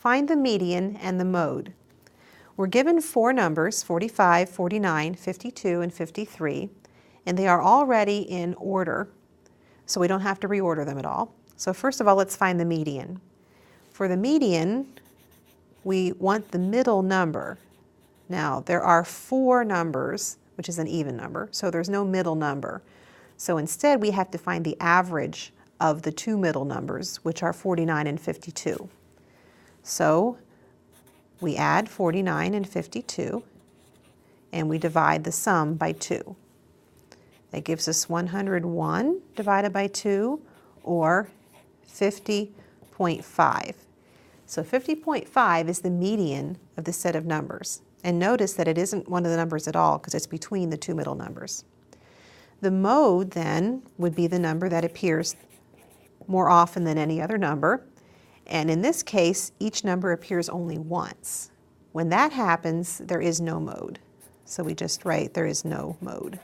find the median and the mode. We're given four numbers, 45, 49, 52, and 53, and they are already in order, so we don't have to reorder them at all. So first of all, let's find the median. For the median, we want the middle number. Now, there are four numbers, which is an even number, so there's no middle number. So instead, we have to find the average of the two middle numbers, which are 49 and 52. So we add 49 and 52, and we divide the sum by 2. That gives us 101 divided by 2, or 50.5. So 50.5 is the median of the set of numbers. And notice that it isn't one of the numbers at all because it's between the two middle numbers. The mode then would be the number that appears more often than any other number. And in this case, each number appears only once. When that happens, there is no mode. So we just write there is no mode.